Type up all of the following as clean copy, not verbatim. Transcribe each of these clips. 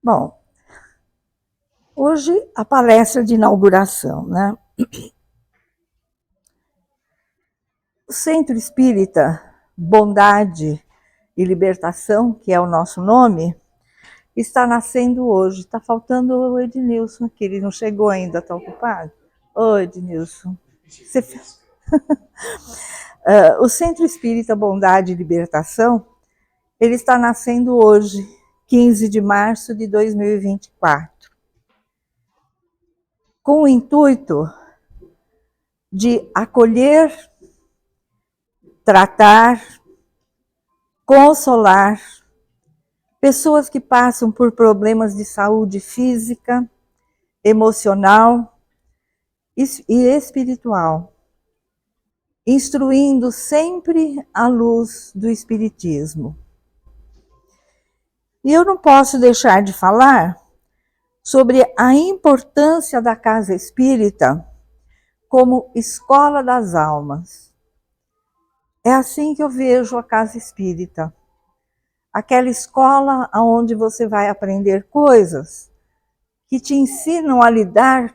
Bom, hoje a palestra de inauguração, né? O Centro Espírita Bondade e Libertação, que é o nosso nome, está nascendo hoje. Está faltando o Ednilson aqui, ele não chegou ainda, está ocupado? Oi, Ednilson. O Centro Espírita Bondade e Libertação, ele está nascendo hoje, 15 de março de 2024, com o intuito de acolher, tratar, consolar pessoas que passam por problemas de saúde física, emocional e espiritual, instruindo sempre à luz do Espiritismo. E eu não posso deixar de falar sobre a importância da Casa Espírita como escola das almas. É assim que eu vejo a Casa Espírita. Aquela escola onde você vai aprender coisas que te ensinam a lidar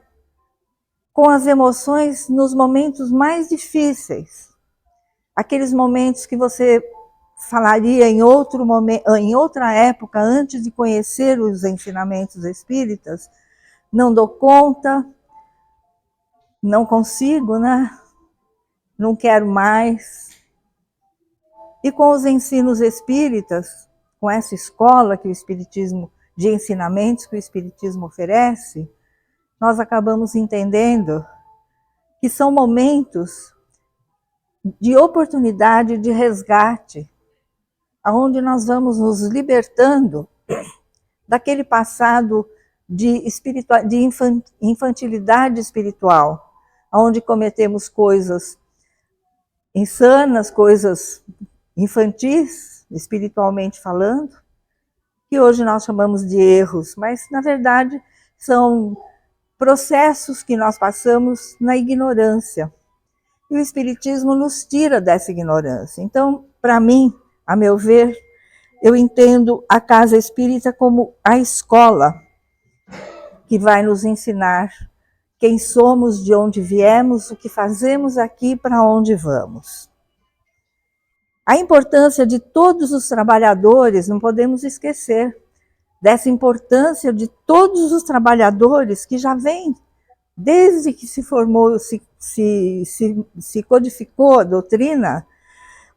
com as emoções nos momentos mais difíceis. Aqueles momentos que você falaria em outro momento, em outra época, antes de conhecer os ensinamentos espíritas, não dou conta, não consigo, né? Não quero mais. E com os ensinos espíritas, com essa escola que o Espiritismo, de ensinamentos que o Espiritismo oferece, nós acabamos entendendo que são momentos de oportunidade de resgate, onde nós vamos nos libertando daquele passado de infantilidade espiritual, onde cometemos coisas insanas, coisas infantis, espiritualmente falando, que hoje nós chamamos de erros, mas na verdade são processos que nós passamos na ignorância. E o Espiritismo nos tira dessa ignorância. Então, para mim, a meu ver, eu entendo a Casa Espírita como a escola que vai nos ensinar quem somos, de onde viemos, o que fazemos aqui, para onde vamos. A importância de todos os trabalhadores, não podemos esquecer dessa importância de todos os trabalhadores que já vêm, desde que se formou, se codificou a doutrina,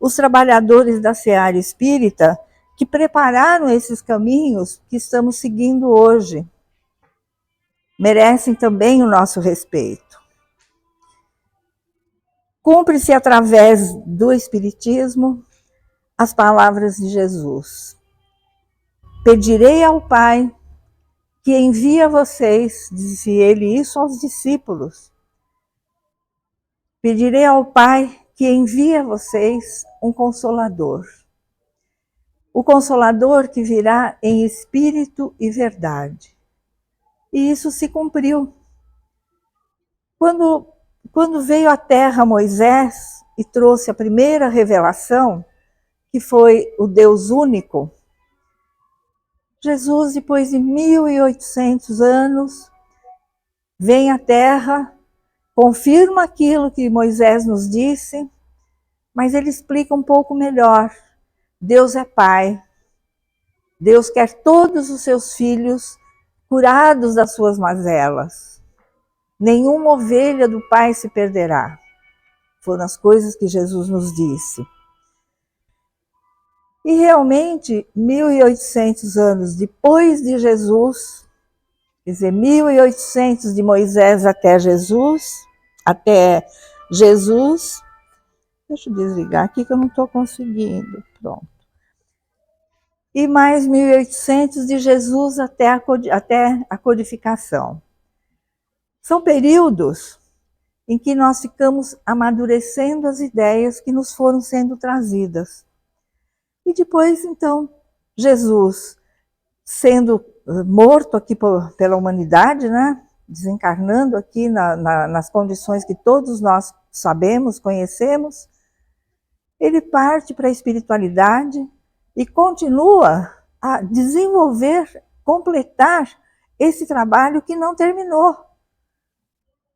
os trabalhadores da seara espírita que prepararam esses caminhos que estamos seguindo hoje. Merecem também o nosso respeito. Cumpre-se através do Espiritismo as palavras de Jesus. Pedirei ao Pai que envie a vocês, dizia ele isso aos discípulos. Pedirei ao Pai que envie a vocês um Consolador. O Consolador que virá em espírito e verdade. E isso se cumpriu. Quando veio à Terra Moisés e trouxe a primeira revelação, que foi o Deus único, Jesus, depois de 1800 anos, vem à Terra, confirma aquilo que Moisés nos disse, mas ele explica um pouco melhor. Deus é Pai. Deus quer todos os seus filhos curados das suas mazelas. Nenhuma ovelha do Pai se perderá. Foram as coisas que Jesus nos disse. E realmente, 1800 anos depois de Jesus, quer dizer, 1800 de Moisés até Jesus, deixa eu desligar aqui que eu não estou conseguindo, pronto. E mais 1800 de Jesus até a codificação. São períodos em que nós ficamos amadurecendo as ideias que nos foram sendo trazidas. E depois, então, Jesus, sendo morto aqui pela humanidade, né? Desencarnando aqui nas condições que todos nós sabemos, conhecemos, ele parte para a espiritualidade e continua a desenvolver completar esse trabalho que não terminou,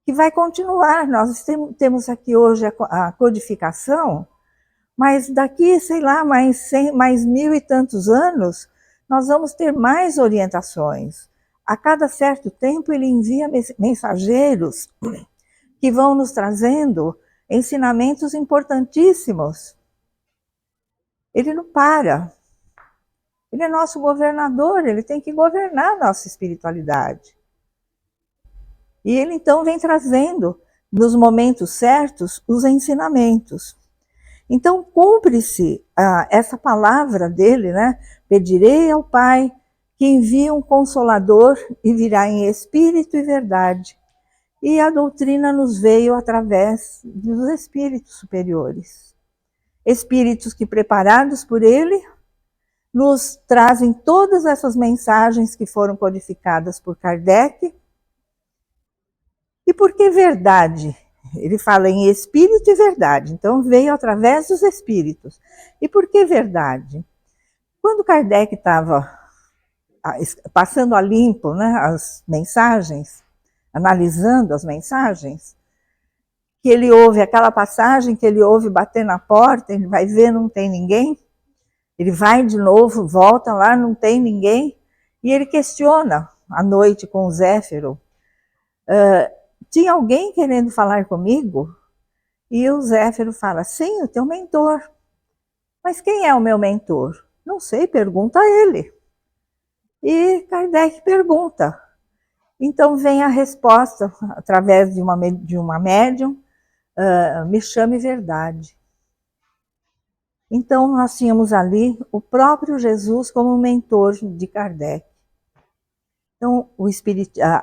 que vai continuar. Nós temos aqui hoje a codificação, mas daqui, sei lá, mais 1000 e tantos anos, nós vamos ter mais orientações. A cada certo tempo ele envia mensageiros que vão nos trazendo ensinamentos importantíssimos. Ele não para. Ele é nosso governador, ele tem que governar a nossa espiritualidade. E ele então vem trazendo, nos momentos certos, os ensinamentos. Então, cumpre-se essa palavra dele, né? Pedirei ao Pai que envie um Consolador e virá em espírito e verdade. E a doutrina nos veio através dos espíritos superiores. Espíritos que, preparados por ele, nos trazem todas essas mensagens que foram codificadas por Kardec. E por que verdade? Ele fala em espírito e verdade, então veio através dos espíritos. E por que verdade? Quando Kardec estava passando a limpo, né, as mensagens, analisando as mensagens, que ele ouve aquela passagem que ele ouve bater na porta, ele vai ver, não tem ninguém, ele vai de novo, volta lá, não tem ninguém, e ele questiona à noite com o Zéfiro, tinha alguém querendo falar comigo? E o Zéfiro fala, sim, o teu mentor. Mas quem é o meu mentor? Não sei, pergunta a ele. E Kardec pergunta. Então vem a resposta, através de uma médium, me chame verdade. Então nós tínhamos ali o próprio Jesus como mentor de Kardec. Então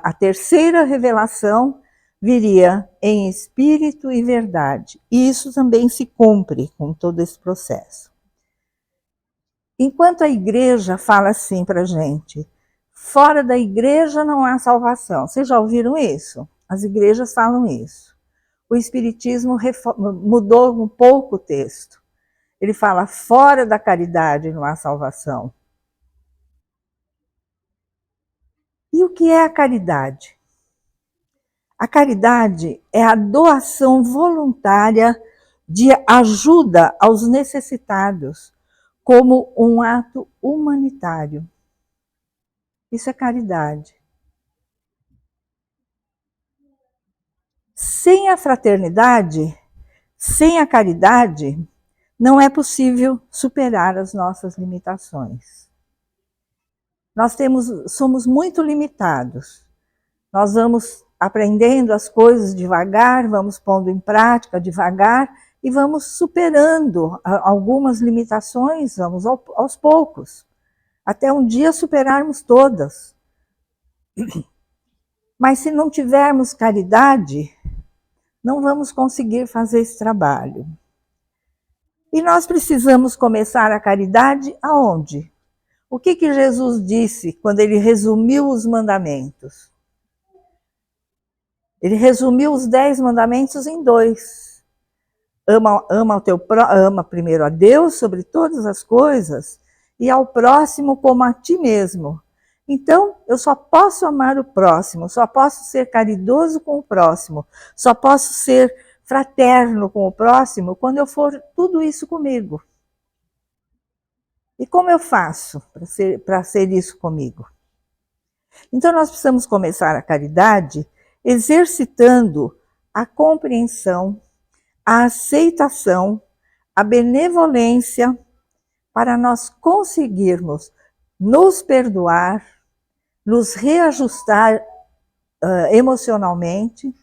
a terceira revelação viria em espírito e verdade. E isso também se cumpre com todo esse processo. Enquanto a igreja fala assim para a gente, fora da igreja não há salvação. Vocês já ouviram isso? As igrejas falam isso. O Espiritismo mudou um pouco o texto. Ele fala, fora da caridade não há salvação. E o que é a caridade? A caridade é a doação voluntária de ajuda aos necessitados, como um ato humanitário. Isso é caridade. Sem a fraternidade, sem a caridade, não é possível superar as nossas limitações. Nós somos muito limitados. Nós vamos aprendendo as coisas devagar, vamos pondo em prática devagar e vamos superando algumas limitações, vamos aos poucos, até um dia superarmos todas. Mas se não tivermos caridade, não vamos conseguir fazer esse trabalho. E nós precisamos começar a caridade aonde? O que Jesus disse quando ele resumiu os mandamentos? Ele resumiu os 10 mandamentos em 2. Ama primeiro a Deus sobre todas as coisas e ao próximo como a ti mesmo. Então, eu só posso amar o próximo, só posso ser caridoso com o próximo, só posso ser fraterno com o próximo quando eu for tudo isso comigo. E como eu faço para ser isso comigo? Então, nós precisamos começar a caridade exercitando a compreensão, a aceitação, a benevolência, para nós conseguirmos nos perdoar, nos reajustar emocionalmente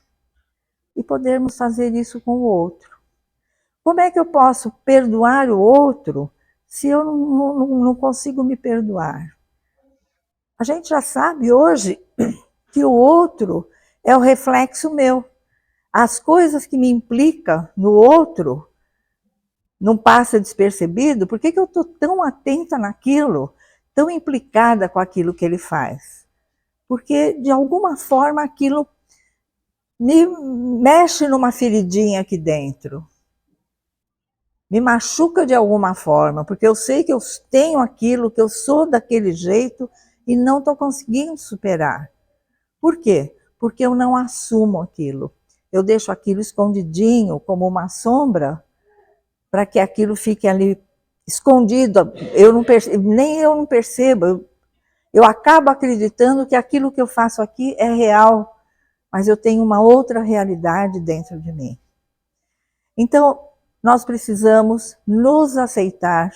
e podermos fazer isso com o outro. Como é que eu posso perdoar o outro se eu não consigo me perdoar? A gente já sabe hoje que o outro é o reflexo meu. As coisas que me implicam no outro não passa despercebido. Por que eu estou tão atenta naquilo, tão implicada com aquilo que ele faz? Porque, de alguma forma, aquilo me mexe numa feridinha aqui dentro. Me machuca de alguma forma, porque eu sei que eu tenho aquilo, que eu sou daquele jeito e não estou conseguindo superar. Por quê? Porque eu não assumo aquilo. Eu deixo aquilo escondidinho, como uma sombra, para que aquilo fique ali escondido. Nem eu não percebo. Eu acabo acreditando que aquilo que eu faço aqui é real, mas eu tenho uma outra realidade dentro de mim. Então, nós precisamos nos aceitar,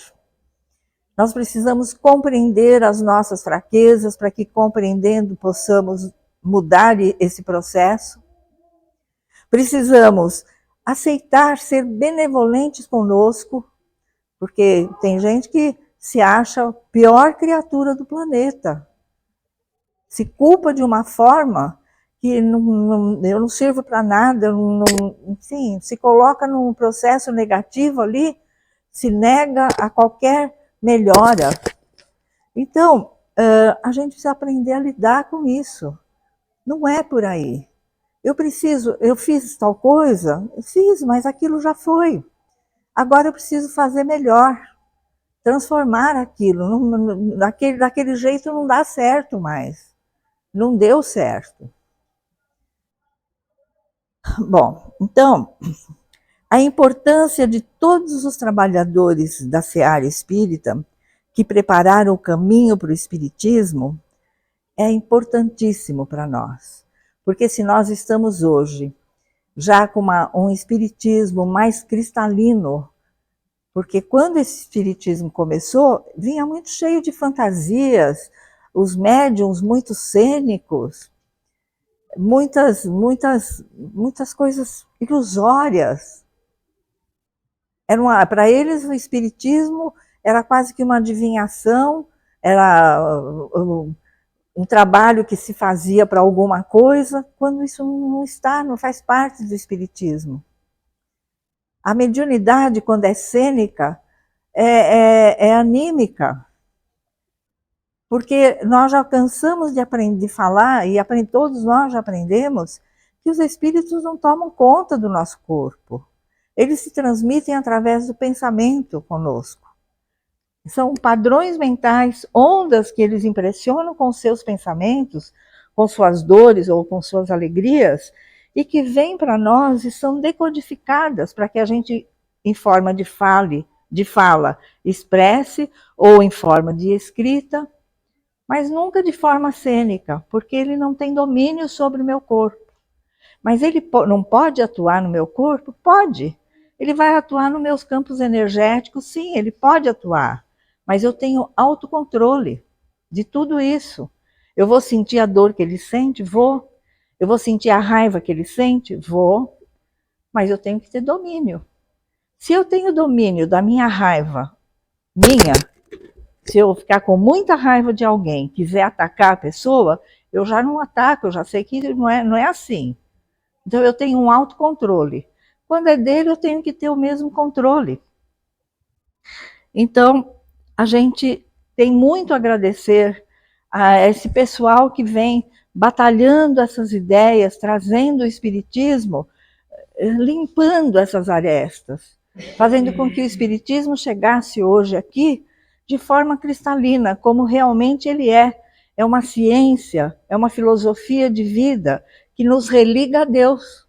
nós precisamos compreender as nossas fraquezas, para que, compreendendo, possamos mudar esse processo. Precisamos aceitar ser benevolentes conosco, porque tem gente que se acha a pior criatura do planeta. Se culpa de uma forma que eu não sirvo para nada, enfim, se coloca num processo negativo ali, se nega a qualquer melhora. Então, a gente precisa aprender a lidar com isso. Não é por aí. Eu fiz tal coisa, eu fiz, mas aquilo já foi. Agora eu preciso fazer melhor, transformar aquilo. Daquele jeito não dá certo mais. Não deu certo. Bom, então, a importância de todos os trabalhadores da seara espírita que prepararam o caminho para o espiritismo é importantíssimo para nós. Porque se nós estamos hoje já com um espiritismo mais cristalino, porque quando esse espiritismo começou, vinha muito cheio de fantasias, os médiums muito cênicos, muitas coisas ilusórias. Para eles, o espiritismo era quase que uma adivinhação, era um trabalho que se fazia para alguma coisa, quando isso não faz parte do espiritismo. A mediunidade, quando é cênica, é anímica, porque nós já cansamos de aprender a falar, e todos nós já aprendemos, que os espíritos não tomam conta do nosso corpo. Eles se transmitem através do pensamento conosco. São padrões mentais, ondas que eles impressionam com seus pensamentos, com suas dores ou com suas alegrias, e que vêm para nós e são decodificadas para que a gente, em forma de fala, expresse, ou em forma de escrita, mas nunca de forma cênica, porque ele não tem domínio sobre o meu corpo. Mas ele não pode atuar no meu corpo? Pode. Ele vai atuar nos meus campos energéticos? Sim, ele pode atuar. Mas eu tenho autocontrole de tudo isso. Eu vou sentir a dor que ele sente? Vou. Eu vou sentir a raiva que ele sente? Vou. Mas eu tenho que ter domínio. Se eu tenho domínio da minha raiva, se eu ficar com muita raiva de alguém, quiser atacar a pessoa, eu já não ataco, eu já sei que não é assim. Então eu tenho um autocontrole. Quando é dele, eu tenho que ter o mesmo controle. Então, a gente tem muito a agradecer a esse pessoal que vem batalhando essas ideias, trazendo o espiritismo, limpando essas arestas, fazendo com que o espiritismo chegasse hoje aqui de forma cristalina, como realmente ele é. É uma ciência, é uma filosofia de vida que nos religa a Deus.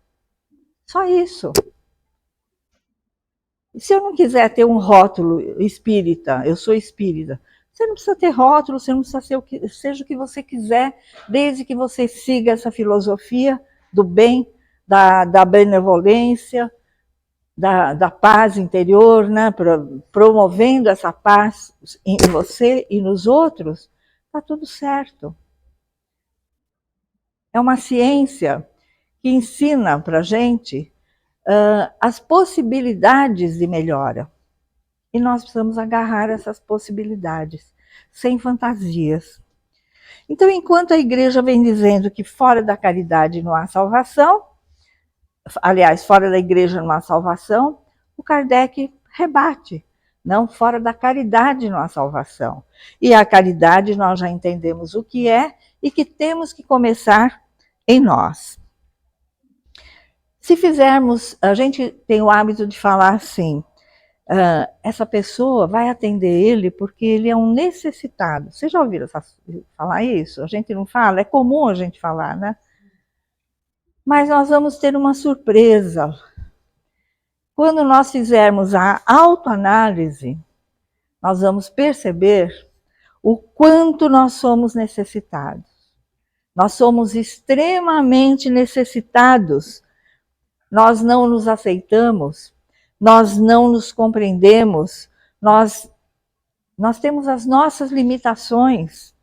Só isso. Se eu não quiser ter um rótulo espírita, eu sou espírita, você não precisa ter rótulo, você não precisa ser seja o que você quiser, desde que você siga essa filosofia do bem, da benevolência, da paz interior, né? Promovendo essa paz em você e nos outros, está tudo certo. É uma ciência que ensina para a gente as possibilidades de melhora. E nós precisamos agarrar essas possibilidades, sem fantasias. Então, enquanto a igreja vem dizendo que fora da caridade não há salvação, aliás, fora da igreja não há salvação, o Kardec rebate. Não, fora da caridade não há salvação. E a caridade nós já entendemos o que é e que temos que começar em nós. Se fizermos, a gente tem o hábito de falar assim, essa pessoa vai atender ele porque ele é um necessitado. Vocês já ouviram falar isso? A gente não fala, é comum a gente falar, né? Mas nós vamos ter uma surpresa. Quando nós fizermos a autoanálise, nós vamos perceber o quanto nós somos necessitados. Nós somos extremamente necessitados. Nós não nos aceitamos, nós não nos compreendemos, nós temos as nossas limitações.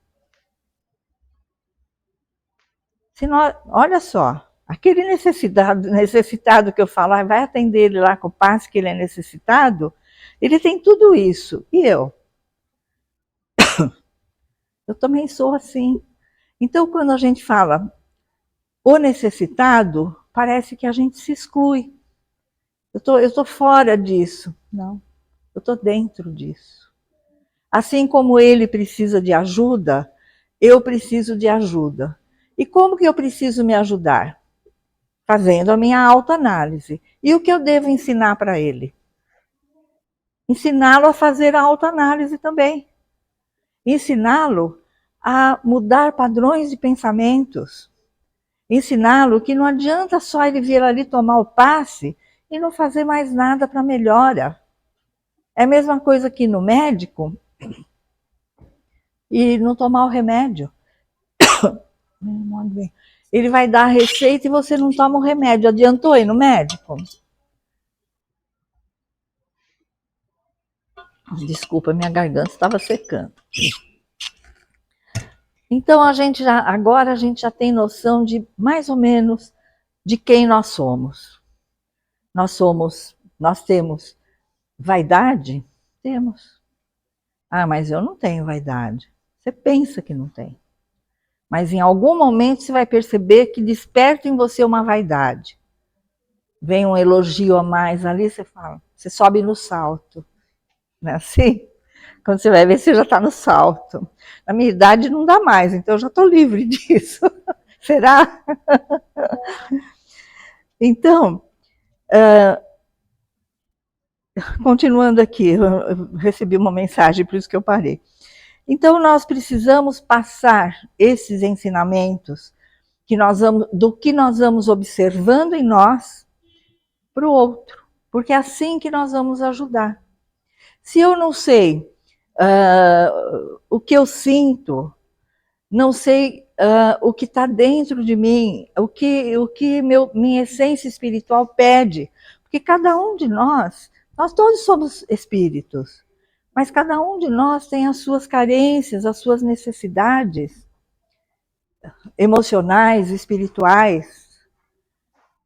Se nós, olha só, aquele necessitado que eu falar, vai atender ele lá com o passe que ele é necessitado, ele tem tudo isso. E eu? Eu também sou assim. Então, quando a gente fala o necessitado, parece que a gente se exclui. Eu tô fora disso. Não, eu estou dentro disso. Assim como ele precisa de ajuda, eu preciso de ajuda. E como que eu preciso me ajudar? Fazendo a minha autoanálise. E o que eu devo ensinar para ele? Ensiná-lo a fazer a autoanálise também. Ensiná-lo a mudar padrões de pensamentos. Ensiná-lo que não adianta só ele vir ali tomar o passe e não fazer mais nada para melhora. É a mesma coisa que ir no médico e não tomar o remédio. Ele vai dar a receita e você não toma o remédio. Adiantou ir no médico? Desculpa, minha garganta estava secando. Então agora a gente já tem noção de mais ou menos de quem nós somos. Nós temos vaidade? Temos. Ah, mas eu não tenho vaidade. Você pensa que não tem. Mas em algum momento você vai perceber que desperta em você uma vaidade. Vem um elogio a mais ali, você fala, você sobe no salto. Não é assim? Quando você vai ver, você já está no salto. Na minha idade não dá mais, então eu já estou livre disso. Será? Então, continuando aqui, eu recebi uma mensagem, por isso que eu parei. Então, nós precisamos passar esses ensinamentos do que nós vamos observando em nós para o outro, porque é assim que nós vamos ajudar. Se eu não sei o que eu sinto, não sei o que está dentro de mim, o que minha essência espiritual pede, porque cada um de nós todos somos espíritos, mas cada um de nós tem as suas carências, as suas necessidades emocionais, espirituais.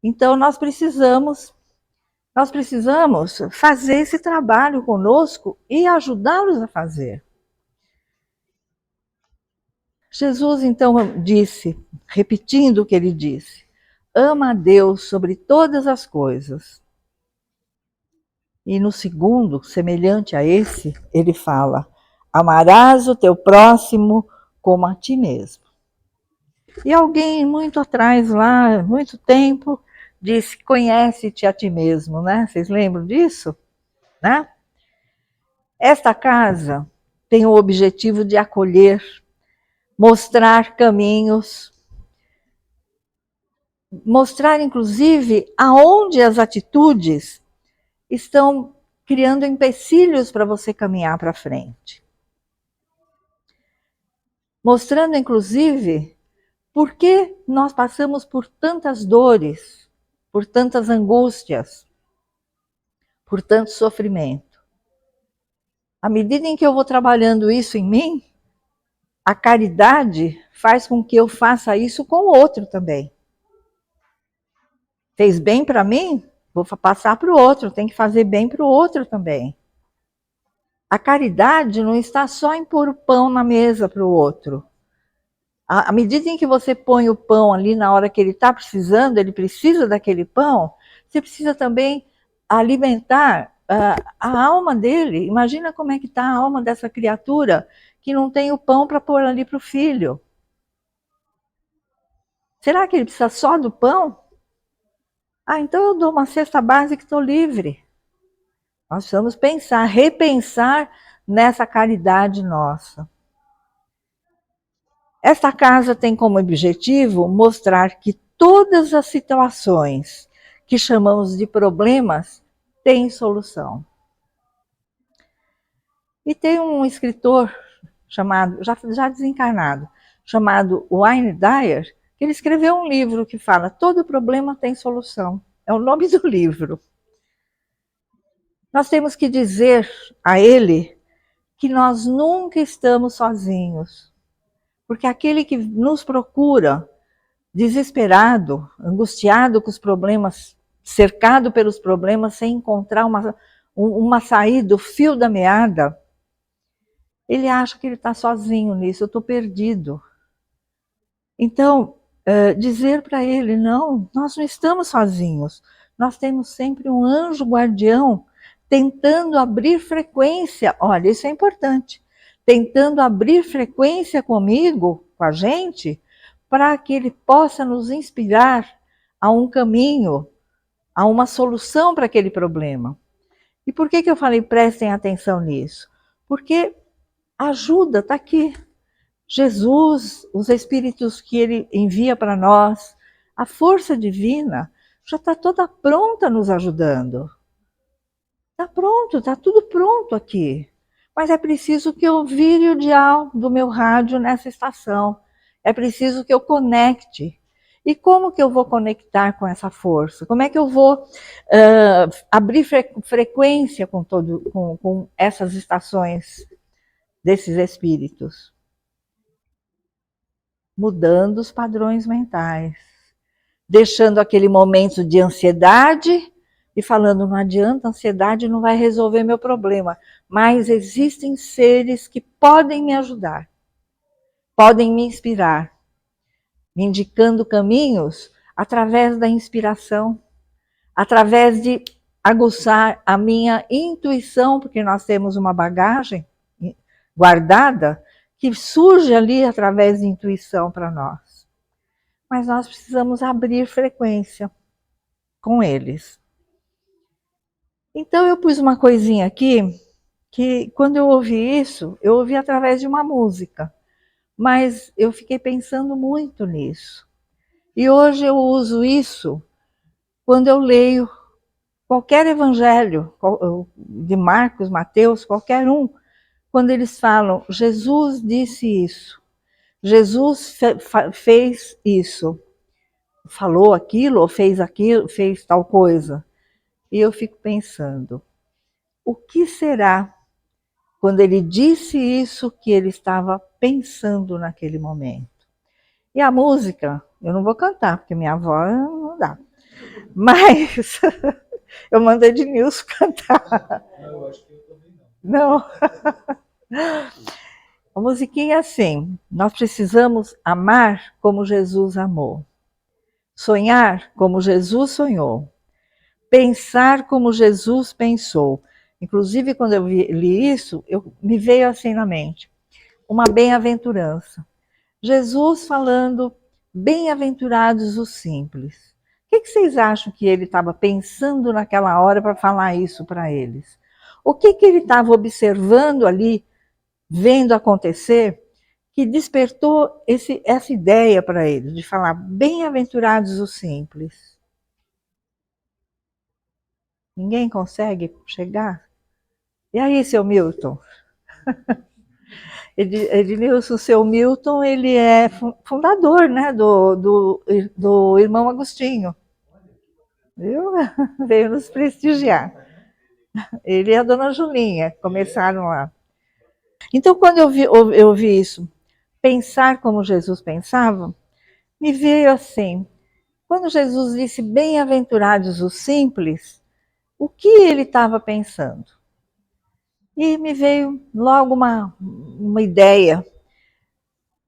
Então nós precisamos fazer esse trabalho conosco e ajudá-los a fazer. Jesus então disse, repetindo o que ele disse, ama a Deus sobre todas as coisas. E no segundo, semelhante a esse, ele fala, amarás o teu próximo como a ti mesmo. E alguém muito atrás lá, muito tempo, disse, conhece-te a ti mesmo, né? Vocês lembram disso? Né? Esta casa tem o objetivo de acolher, mostrar caminhos, mostrar inclusive aonde as atitudes estão criando empecilhos para você caminhar para frente. Mostrando inclusive por que nós passamos por tantas dores, por tantas angústias, por tanto sofrimento. À medida em que eu vou trabalhando isso em mim, a caridade faz com que eu faça isso com o outro também. Fez bem para mim? Vou passar para o outro, tem que fazer bem para o outro também. A caridade não está só em pôr o pão na mesa para o outro. À medida em que você põe o pão ali na hora que ele está precisando, ele precisa daquele pão, você precisa também alimentar a alma dele. Imagina como é que está a alma dessa criatura que não tem o pão para pôr ali para o filho. Será que ele precisa só do pão? Ah, então eu dou uma cesta básica e estou livre. Nós precisamos pensar, repensar nessa caridade nossa. Esta casa tem como objetivo mostrar que todas as situações que chamamos de problemas têm solução. E tem um escritor chamado, já desencarnado, chamado Wayne Dyer, que ele escreveu um livro que fala todo problema tem solução. É o nome do livro. Nós temos que dizer a ele que nós nunca estamos sozinhos, porque aquele que nos procura desesperado, angustiado com os problemas, cercado pelos problemas, sem encontrar uma saída, o fio da meada, ele acha que ele está sozinho nisso, eu estou perdido. Então, dizer para ele, não, nós não estamos sozinhos, nós temos sempre um anjo guardião tentando abrir frequência, olha, isso é importante, tentando abrir frequência comigo, com a gente, para que ele possa nos inspirar a um caminho, a uma solução para aquele problema. E por que eu falei prestem atenção nisso? Porque ajuda, está aqui. Jesus, os espíritos que ele envia para nós, a força divina já está toda pronta nos ajudando. Está pronto, está tudo pronto aqui. Mas é preciso que eu vire o dial do meu rádio nessa estação. É preciso que eu conecte. E como que eu vou conectar com essa força? Como é que eu vou abrir frequência com essas estações desses espíritos? Mudando os padrões mentais. Deixando aquele momento de ansiedade e falando, não adianta, a ansiedade não vai resolver meu problema, mas existem seres que podem me ajudar, podem me inspirar, me indicando caminhos através da inspiração, através de aguçar a minha intuição, porque nós temos uma bagagem guardada que surge ali através de intuição para nós. Mas nós precisamos abrir frequência com eles. Então eu pus uma coisinha aqui, que quando eu ouvi isso, eu ouvi através de uma música, mas eu fiquei pensando muito nisso. E hoje eu uso isso quando eu leio qualquer evangelho, de Marcos, Mateus, qualquer um, quando eles falam, Jesus disse isso, Jesus fez isso, falou aquilo, ou fez aquilo, fez tal coisa. E eu fico pensando, o que será, quando ele disse isso, que ele estava pensando naquele momento? E a música, eu não vou cantar, porque minha voz não dá. Mas eu mandei de Nilson cantar. Eu acho que eu também não. Não. A musiquinha é assim, nós precisamos amar como Jesus amou. Sonhar como Jesus sonhou. Pensar como Jesus pensou. Inclusive, quando eu li isso, me veio assim na mente, uma bem-aventurança. Jesus falando, bem-aventurados os simples. O que vocês acham que ele estava pensando naquela hora para falar isso para eles? O que ele estava observando ali, vendo acontecer, que despertou essa ideia para eles, de falar, bem-aventurados os simples? Ninguém consegue chegar? E aí, seu Milton? Ednilson, seu Milton, ele é fundador, né, do Irmão Agostinho. Viu? Veio nos prestigiar. Ele e a dona Julinha começaram lá. Então, quando eu vi isso, pensar como Jesus pensava, me veio assim, quando Jesus disse bem-aventurados os simples, o que ele estava pensando? E me veio logo uma ideia.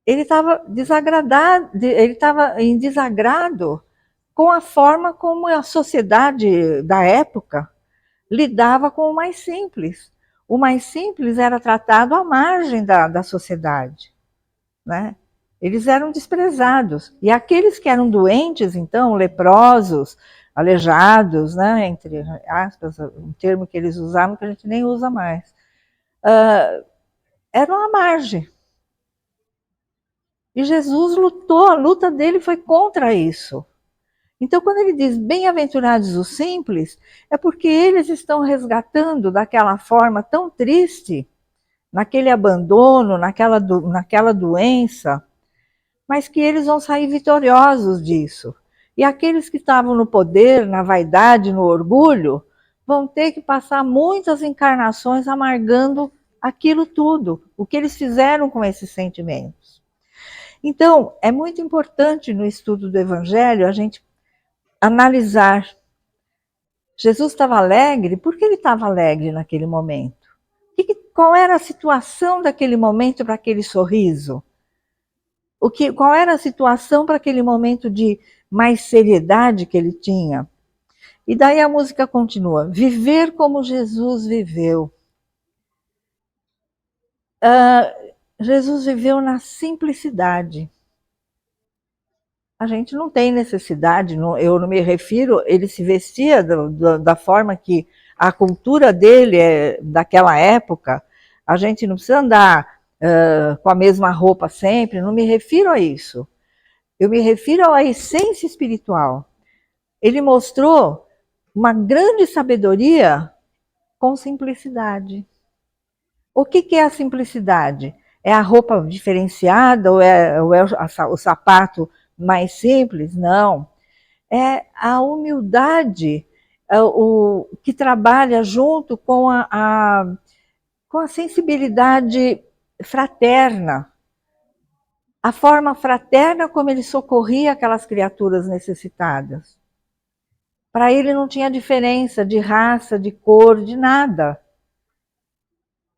Ele estava desagradado, ele estava em desagrado com a forma como a sociedade da época lidava com o mais simples. O mais simples era tratado à margem da sociedade, né? Eles eram desprezados. E aqueles que eram doentes, então, leprosos, aleijados, né, entre aspas, um termo que eles usavam que a gente nem usa mais, eram à margem. E Jesus lutou, a luta dele foi contra isso. Então, quando ele diz bem-aventurados os simples, é porque eles estão resgatando daquela forma tão triste, naquele abandono, naquela doença, mas que eles vão sair vitoriosos disso. E aqueles que estavam no poder, na vaidade, no orgulho, vão ter que passar muitas encarnações amargando aquilo tudo, o que eles fizeram com esses sentimentos. Então, é muito importante no estudo do Evangelho a gente analisar. Jesus estava alegre, por que ele estava alegre naquele momento? Qual era a situação daquele momento para aquele sorriso? Qual era a situação para aquele momento de mais seriedade que ele tinha? E daí a música continua: viver como Jesus viveu. Jesus viveu na simplicidade. A gente não tem necessidade, eu não me refiro, ele se vestia da forma que a cultura dele é daquela época, a gente não precisa andar com a mesma roupa sempre, não me refiro a isso. Eu me refiro à essência espiritual. Ele mostrou uma grande sabedoria com simplicidade. O que é a simplicidade? É a roupa diferenciada ou é o sapato mais simples? Não. É a humildade, o que trabalha junto com com a sensibilidade fraterna. A forma fraterna como ele socorria aquelas criaturas necessitadas. Para ele não tinha diferença de raça, de cor, de nada.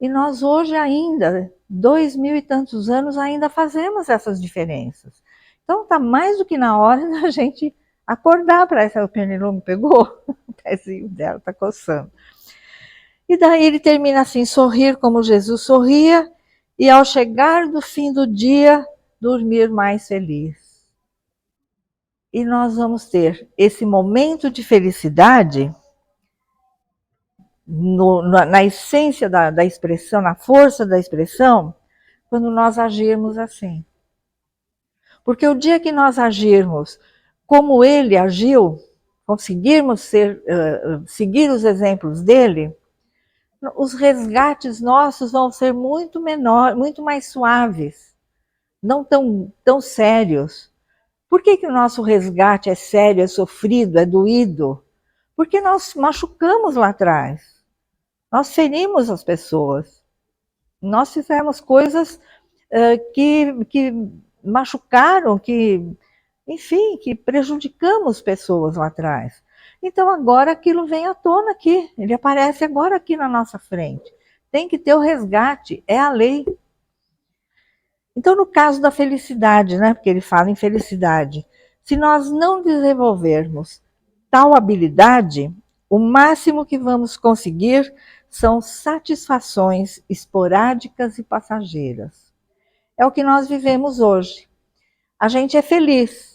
E nós hoje ainda, 2000 e tantos anos, ainda fazemos essas diferenças. Então está mais do que na hora da gente acordar para essa. O pernilongo pegou, o pezinho dela está coçando. E daí ele termina assim: sorrir como Jesus sorria, e ao chegar do fim do dia, dormir mais feliz. E nós vamos ter esse momento de felicidade na essência da expressão, na força da expressão, quando nós agirmos assim. Porque o dia que nós agirmos como ele agiu, conseguirmos seguir os exemplos dele, os resgates nossos vão ser muito menores, muito mais suaves, não tão sérios. Por que o nosso resgate é sério, é sofrido, é doído? Porque nós machucamos lá atrás. Nós ferimos as pessoas. Nós fizemos coisas que machucaram, enfim, que prejudicamos pessoas lá atrás. Então agora aquilo vem à tona aqui, ele aparece agora aqui na nossa frente. Tem que ter o resgate, é a lei. Então no caso da felicidade, né, porque ele fala em felicidade, se nós não desenvolvermos tal habilidade, o máximo que vamos conseguir são satisfações esporádicas e passageiras. É o que nós vivemos hoje. A gente é feliz.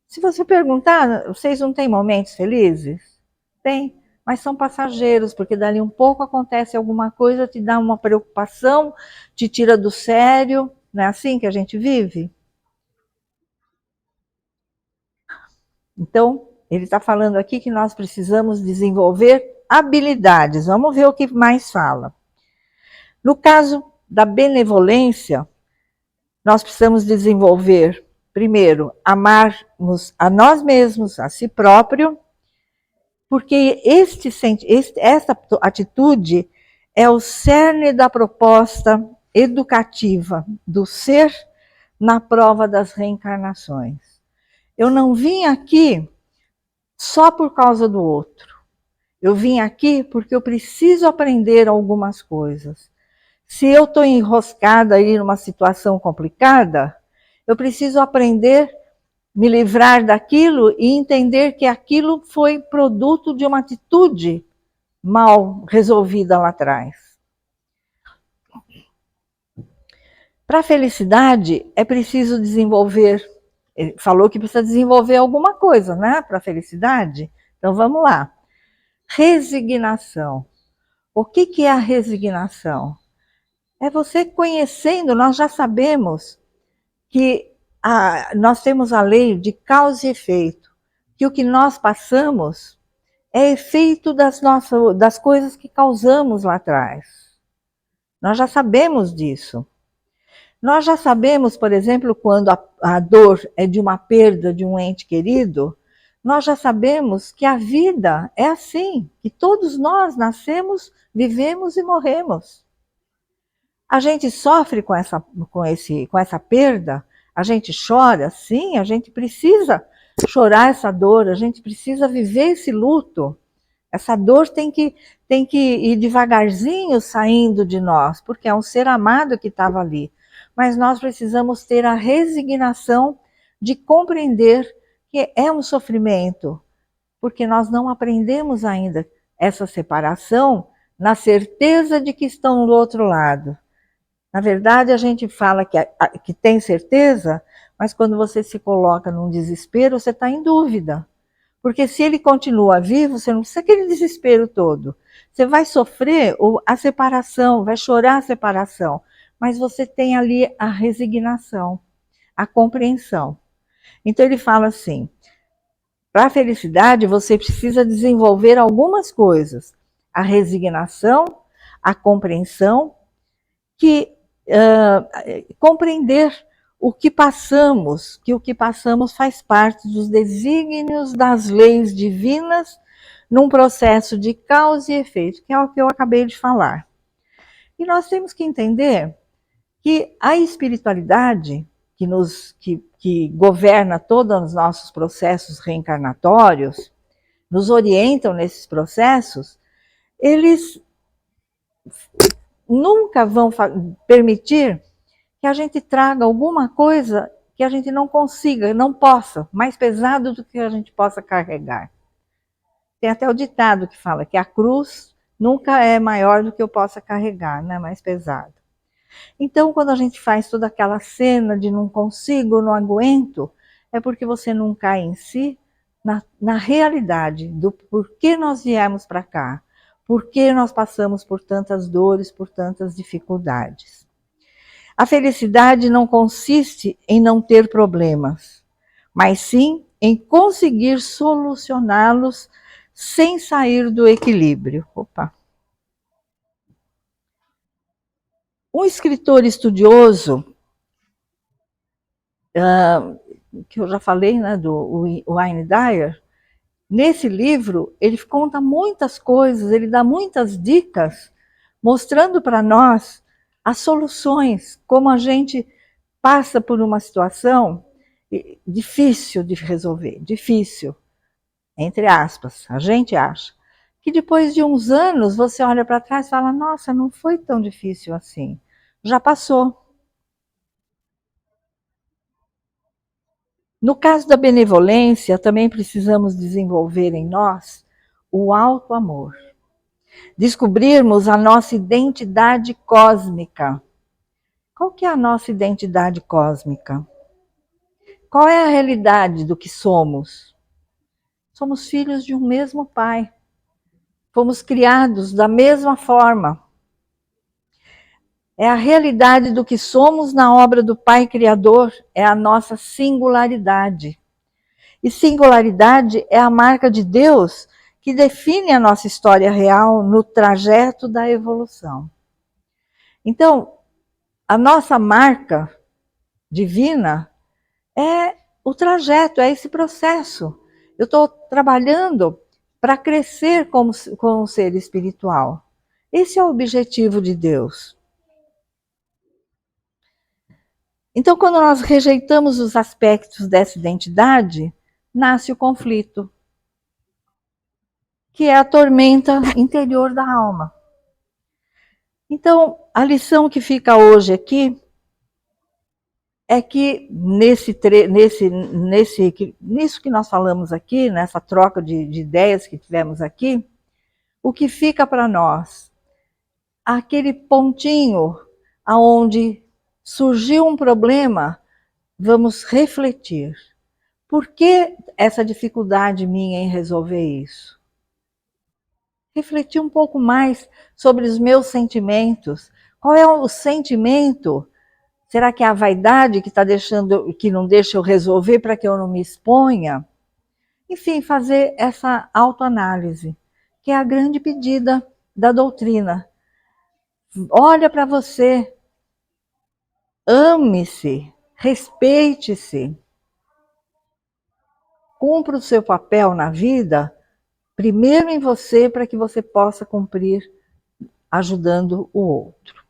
Se você perguntar, vocês não têm momentos felizes? Tem, mas são passageiros, porque dali um pouco acontece alguma coisa, te dá uma preocupação, te tira do sério. Não é assim que a gente vive? Então, ele está falando aqui que nós precisamos desenvolver habilidades. Vamos ver o que mais fala. No caso da benevolência, nós precisamos desenvolver, primeiro, amarmos a nós mesmos, a si próprio, porque esta atitude é o cerne da proposta educativa do ser na prova das reencarnações. Eu não vim aqui só por causa do outro. Eu vim aqui porque eu preciso aprender algumas coisas. Se eu estou enroscada aí numa situação complicada, eu preciso aprender, me livrar daquilo e entender que aquilo foi produto de uma atitude mal resolvida lá atrás. Para a felicidade, é preciso desenvolver. Ele falou que precisa desenvolver alguma coisa, né? Para a felicidade. Então vamos lá. Resignação. O que é a resignação? É você conhecendo, nós já sabemos que nós temos a lei de causa e efeito, que o que nós passamos é efeito das coisas que causamos lá atrás. Nós já sabemos disso. Nós já sabemos, por exemplo, quando a dor é de uma perda de um ente querido, nós já sabemos que a vida é assim, que todos nós nascemos, vivemos e morremos. A gente sofre com essa perda, a gente chora, sim, a gente precisa chorar essa dor, a gente precisa viver esse luto. Essa dor tem que ir devagarzinho saindo de nós, porque é um ser amado que estava ali. Mas nós precisamos ter a resignação de compreender que é um sofrimento, porque nós não aprendemos ainda essa separação na certeza de que estão do outro lado. Na verdade, a gente fala que tem certeza, mas quando você se coloca num desespero, você está em dúvida. Porque se ele continua vivo, você não precisa aquele desespero todo. Você vai sofrer a separação, vai chorar a separação, mas você tem ali a resignação, a compreensão. Então ele fala assim: para a felicidade você precisa desenvolver algumas coisas: a resignação, a compreensão, que compreender que o que passamos faz parte dos desígnios das leis divinas num processo de causa e efeito, que é o que eu acabei de falar. E nós temos que entender que a espiritualidade que governa todos os nossos processos reencarnatórios, nos orientam nesses processos, eles nunca vão permitir que a gente traga alguma coisa que a gente não consiga, não possa, mais pesado do que a gente possa carregar. Tem até o ditado que fala que a cruz nunca é maior do que eu possa carregar, né? Mais pesado. Então, quando a gente faz toda aquela cena de não consigo, não aguento, é porque você não cai em si, na realidade do porquê nós viemos para cá, porquê nós passamos por tantas dores, por tantas dificuldades. A felicidade não consiste em não ter problemas, mas sim em conseguir solucioná-los sem sair do equilíbrio. Opa. Um escritor estudioso, que eu já falei, né, do Wayne Dyer, nesse livro ele conta muitas coisas, ele dá muitas dicas, mostrando para nós as soluções, como a gente passa por uma situação difícil de resolver, difícil, entre aspas, a gente acha, que depois de uns anos você olha para trás e fala, nossa, não foi tão difícil assim, já passou. No caso da benevolência, também precisamos desenvolver em nós o alto amor, descobrirmos a nossa identidade cósmica. Qual que é a nossa identidade cósmica? Qual é a realidade do que somos? Somos filhos de um mesmo Pai. Fomos criados da mesma forma. É a realidade do que somos na obra do Pai Criador, é a nossa singularidade. E singularidade é a marca de Deus que define a nossa história real no trajeto da evolução. Então, a nossa marca divina é o trajeto, é esse processo. Eu estou trabalhando para crescer como ser espiritual. Esse é o objetivo de Deus. Então, quando nós rejeitamos os aspectos dessa identidade, nasce o conflito, que é a tormenta interior da alma. Então, a lição que fica hoje aqui é que nisso que nós falamos aqui, nessa troca de ideias que tivemos aqui, o que fica para nós? Aquele pontinho aonde surgiu um problema, vamos refletir. Por que essa dificuldade minha em resolver isso? Refletir um pouco mais sobre os meus sentimentos. Qual é o sentimento? Será que é a vaidade que está deixando, que não deixa eu resolver para que eu não me exponha? Enfim, fazer essa autoanálise, que é a grande pedida da doutrina. Olha para você, ame-se, respeite-se, cumpra o seu papel na vida, primeiro em você, para que você possa cumprir ajudando o outro.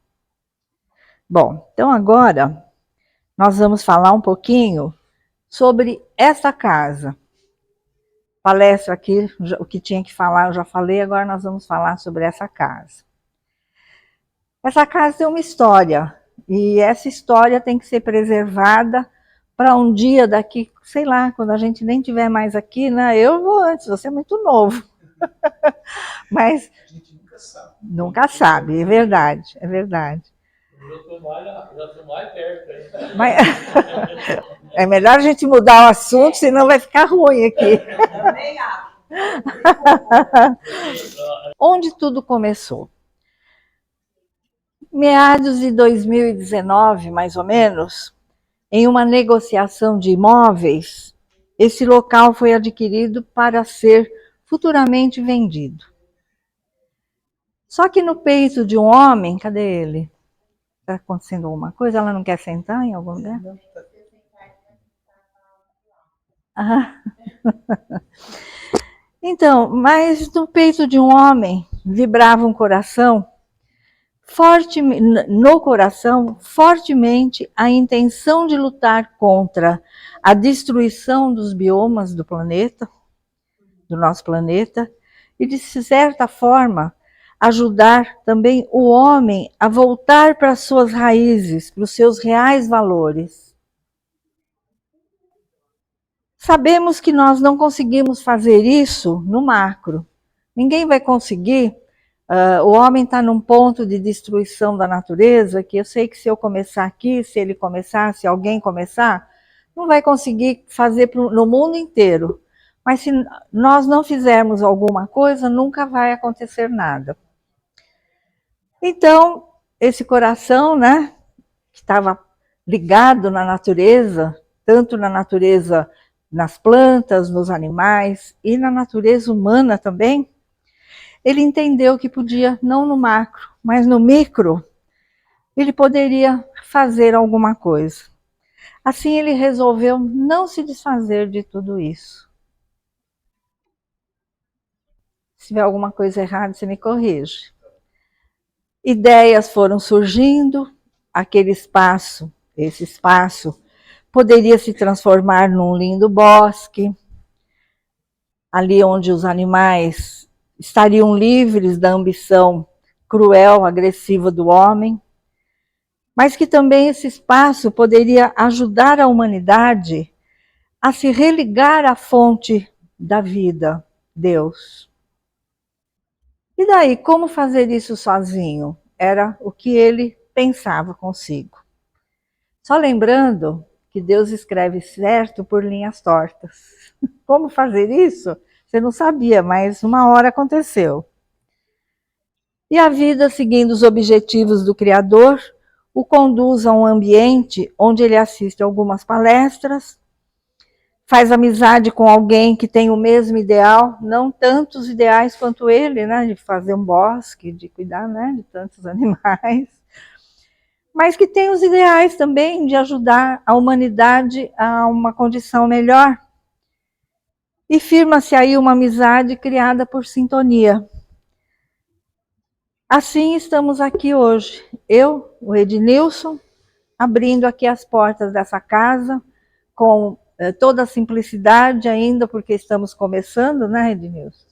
Bom, então agora nós vamos falar um pouquinho sobre essa casa. Palestra aqui, o que tinha que falar eu já falei, agora nós vamos falar sobre essa casa. Essa casa tem uma história, e essa história tem que ser preservada para um dia daqui, sei lá, quando a gente nem estiver mais aqui, né? Eu vou antes, você é muito novo. Mas a gente nunca sabe. Nunca sabe, é verdade, é verdade. Já estou mais perto ainda. Mas, é melhor a gente mudar o assunto, senão vai ficar ruim aqui. Também acho. Onde tudo começou? Meados de 2019, mais ou menos, em uma negociação de imóveis, esse local foi adquirido para ser futuramente vendido. Só que no peito de um homem, cadê ele? Está acontecendo alguma coisa? Ela não quer sentar em algum lugar? Ah. Então, mas no peito de um homem vibrava um coração, no coração, fortemente a intenção de lutar contra a destruição dos biomas do planeta, do nosso planeta, e de certa forma ajudar também o homem a voltar para as suas raízes, para os seus reais valores. Sabemos que nós não conseguimos fazer isso no macro. Ninguém vai conseguir. O homem está num ponto de destruição da natureza que eu sei que se eu começar aqui, se ele começar, se alguém começar, não vai conseguir fazer no mundo inteiro. Mas se nós não fizermos alguma coisa, nunca vai acontecer nada. Então, esse coração, né, que estava ligado na natureza, tanto na natureza, nas plantas, nos animais e na natureza humana também, ele entendeu que podia, não no macro, mas no micro, ele poderia fazer alguma coisa. Assim ele resolveu não se desfazer de tudo isso. Se tiver alguma coisa errada, você me corrige. Ideias foram surgindo, esse espaço, poderia se transformar num lindo bosque, ali onde os animais estariam livres da ambição cruel, agressiva do homem, mas que também esse espaço poderia ajudar a humanidade a se religar à fonte da vida, Deus. E daí, como fazer isso sozinho? Era o que ele pensava consigo. Só lembrando que Deus escreve certo por linhas tortas. Como fazer isso? Você não sabia, mas uma hora aconteceu. E a vida, seguindo os objetivos do Criador, o conduz a um ambiente onde ele assiste algumas palestras, faz amizade com alguém que tem o mesmo ideal, não tantos ideais quanto ele, né, de fazer um bosque, de cuidar, né, de tantos animais, mas que tem os ideais também de ajudar a humanidade a uma condição melhor. E firma-se aí uma amizade criada por sintonia. Assim estamos aqui hoje, eu, o Ednilson, abrindo aqui as portas dessa casa, com toda a simplicidade ainda, porque estamos começando, né, Ednilson?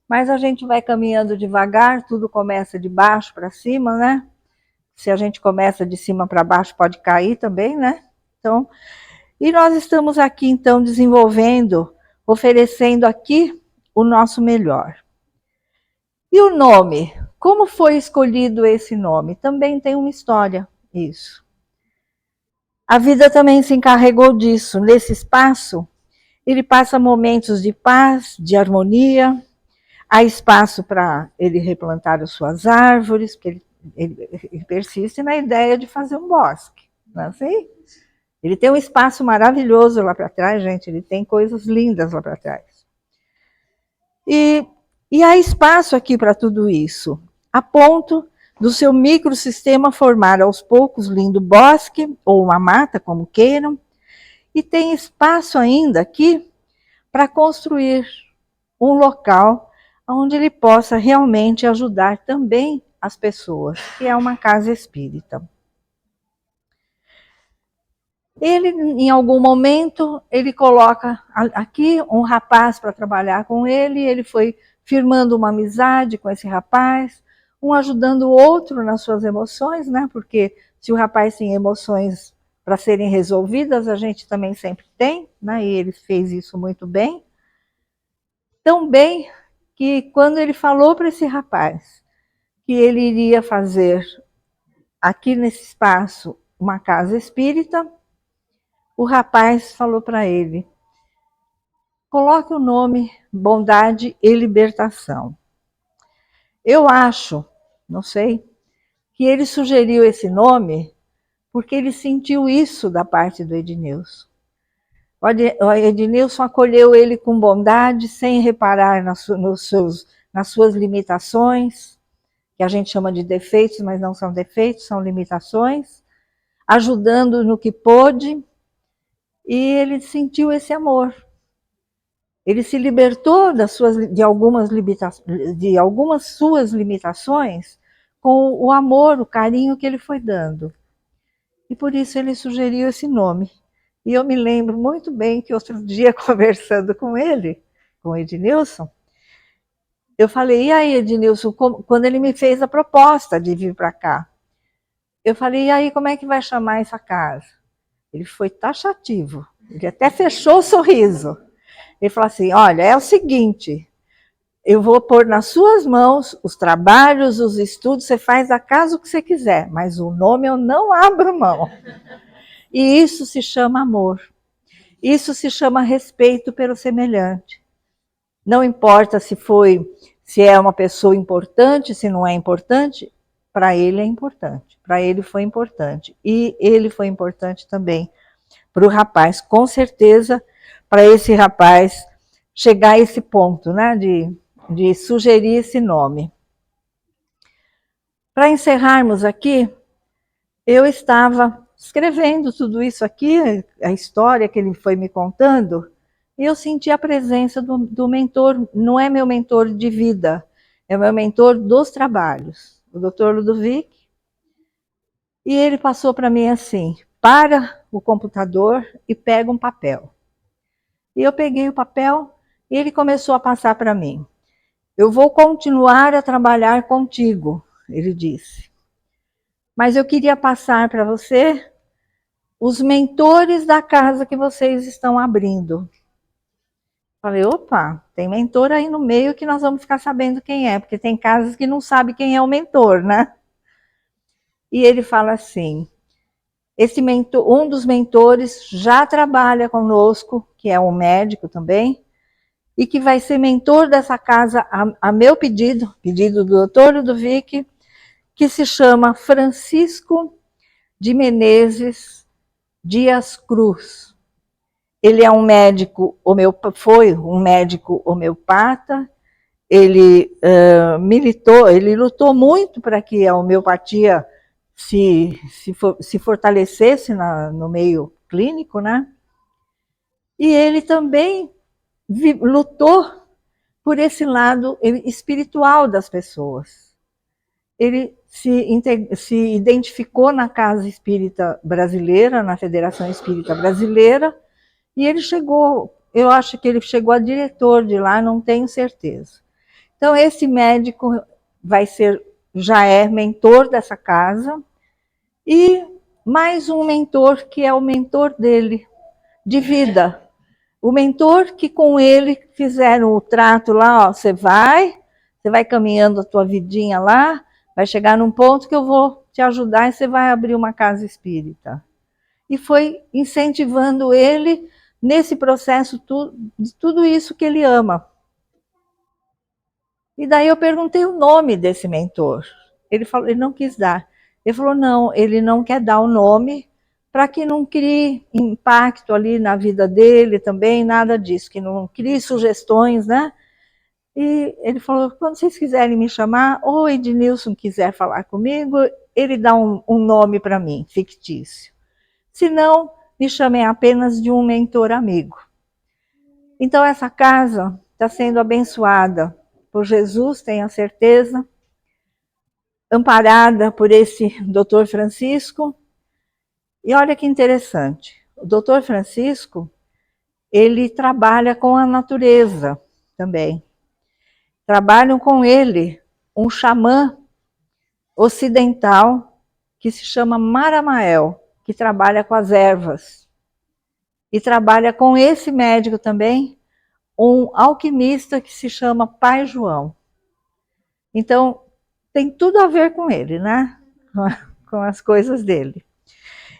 Mas a gente vai caminhando devagar, tudo começa de baixo para cima, né? Se a gente começa de cima para baixo, pode cair também, né? Então, e nós estamos aqui, então, desenvolvendo, oferecendo aqui o nosso melhor. E o nome? Como foi escolhido esse nome? Também tem uma história, isso. A vida também se encarregou disso. Nesse espaço, Ele passa momentos de paz, de harmonia, há espaço para ele replantar as suas árvores, porque ele persiste na ideia de fazer um bosque, não é assim? Ele tem um espaço maravilhoso lá para trás, gente, ele tem coisas lindas lá para trás. E há espaço aqui para tudo isso, a ponto do seu microsistema formar aos poucos lindo bosque, ou uma mata, como queiram, e tem espaço ainda aqui para construir um local onde ele possa realmente ajudar também as pessoas, que é uma casa espírita. Ele, em algum momento, ele coloca aqui um rapaz para trabalhar com ele, ele foi firmando uma amizade com esse rapaz, um ajudando o outro nas suas emoções, né? Porque se o rapaz tem emoções para serem resolvidas, a gente também sempre tem, né? E ele fez isso muito bem. Tão bem que quando ele falou para esse rapaz que ele iria fazer aqui nesse espaço uma casa espírita, o rapaz falou para ele: coloque o nome Bondade e Libertação. Eu acho, não sei, que ele sugeriu esse nome porque ele sentiu isso da parte do Ednilson. O Ednilson acolheu ele com bondade, sem reparar nas suas limitações, que a gente chama de defeitos, mas não são defeitos, são limitações, ajudando no que pôde, e ele sentiu esse amor. Ele se libertou de algumas suas limitações com o amor, o carinho que ele foi dando. E por isso ele sugeriu esse nome. E eu me lembro muito bem que outro dia, conversando com ele, com o Ednilson, eu falei: e aí, Ednilson, quando ele me fez a proposta de vir para cá, eu falei: e aí, como é que vai chamar essa casa? Ele foi taxativo, ele até fechou o sorriso. Ele falou assim: olha, é o seguinte, eu vou pôr nas suas mãos os trabalhos, os estudos, você faz a casa o que você quiser, mas o nome eu não abro mão. E isso se chama amor. Isso se chama respeito pelo semelhante. Não importa se é uma pessoa importante, se não é importante, para ele é importante. Para ele foi importante. E ele foi importante também para o rapaz, com certeza, para esse rapaz chegar a esse ponto, né, de sugerir esse nome. Para encerrarmos aqui, eu estava escrevendo tudo isso aqui, a história que ele foi me contando, e eu senti a presença do mentor. Não é meu mentor de vida, é meu mentor dos trabalhos, o Dr. Ludovic. E ele passou para mim assim: para o computador e pega um papel. E eu peguei o papel e ele começou a passar para mim: eu vou continuar a trabalhar contigo, ele disse. Mas eu queria passar para você os mentores da casa que vocês estão abrindo. Falei: opa, tem mentor aí no meio que nós vamos ficar sabendo quem é, porque tem casas que não sabe quem é o mentor, né? E ele fala assim: esse mentor, um dos mentores já trabalha conosco, que é um médico também, e que vai ser mentor dessa casa a meu pedido do Dr. Ludovic, que se chama Francisco de Menezes Dias Cruz. Ele é um médico, foi um médico homeopata, ele ele lutou muito para que a homeopatia se fortalecesse no meio clínico, né? E ele também lutou por esse lado espiritual das pessoas. Ele se identificou na Casa Espírita Brasileira, na Federação Espírita Brasileira, e ele chegou, eu acho que ele chegou a diretor de lá, não tenho certeza. Então esse médico já é mentor dessa casa, e mais um mentor que é o mentor dele, de vida. O mentor que com ele fizeram o trato lá: ó, você vai caminhando a tua vidinha lá, vai chegar num ponto que eu vou te ajudar e você vai abrir uma casa espírita. E foi incentivando ele nesse processo de tudo isso que ele ama. E daí eu perguntei o nome desse mentor. Ele falou, ele não quis dar. Ele falou, não, ele não quer dar o nome para que não crie impacto ali na vida dele também, nada disso, que não crie sugestões, né? E ele falou, quando vocês quiserem me chamar, ou o Ednilson quiser falar comigo, ele dá um nome para mim, fictício. Se não, me chamem apenas de um mentor amigo. Então essa casa está sendo abençoada por Jesus, tenho a certeza, amparada por esse Dr. Francisco. E olha que interessante, o Dr. Francisco, ele trabalha com a natureza também. Trabalham com ele um xamã ocidental que se chama Maramael, que trabalha com as ervas. E trabalha com esse médico também, um alquimista que se chama Pai João. Então, tem tudo a ver com ele, né? Com as coisas dele.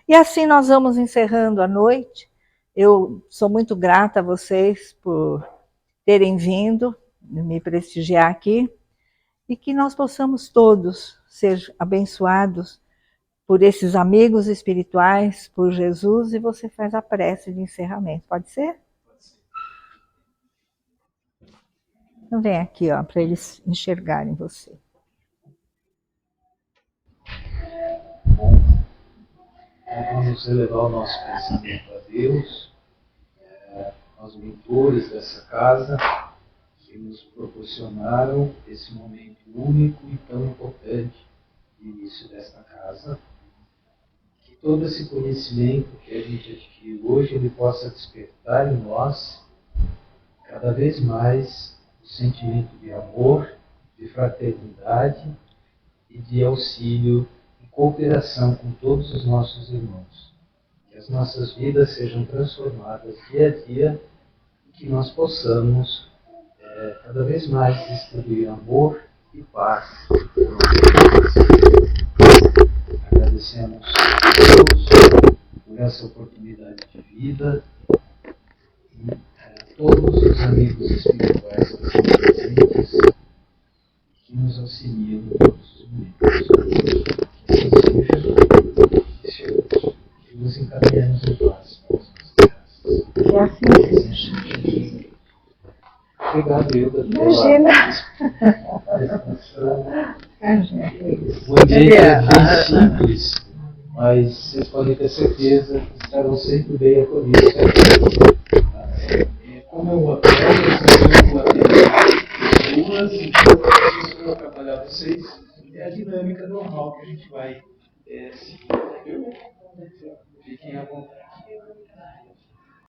E assim nós vamos encerrando a noite. Eu sou muito grata a vocês por terem vindo me prestigiar aqui e que nós possamos todos ser abençoados por esses amigos espirituais, por Jesus, e você faz a prece de encerramento. Pode ser? Então vem aqui, ó, para eles enxergarem você. Vamos elevar o nosso pensamento a Deus, aos mentores dessa casa, que nos proporcionaram esse momento único e tão importante de início desta casa. Que todo esse conhecimento que a gente adquiriu hoje, ele possa despertar em nós, cada vez mais, o sentimento de amor, de fraternidade e de auxílio e cooperação com todos os nossos irmãos. Que as nossas vidas sejam transformadas dia a dia e que nós possamos cada vez mais distribuir amor e paz. Agradecemos a Deus por essa oportunidade de vida e a todos os amigos espirituais que estão presentes que nos auxiliam em todos os momentos. Que seja, que nos encaminhemos em paz para as nossas casas. Que assim seja. Obrigado, Hilda. Imagina. O ambiente é bem simples, mas vocês podem ter certeza que estarão sempre bem acolhidos.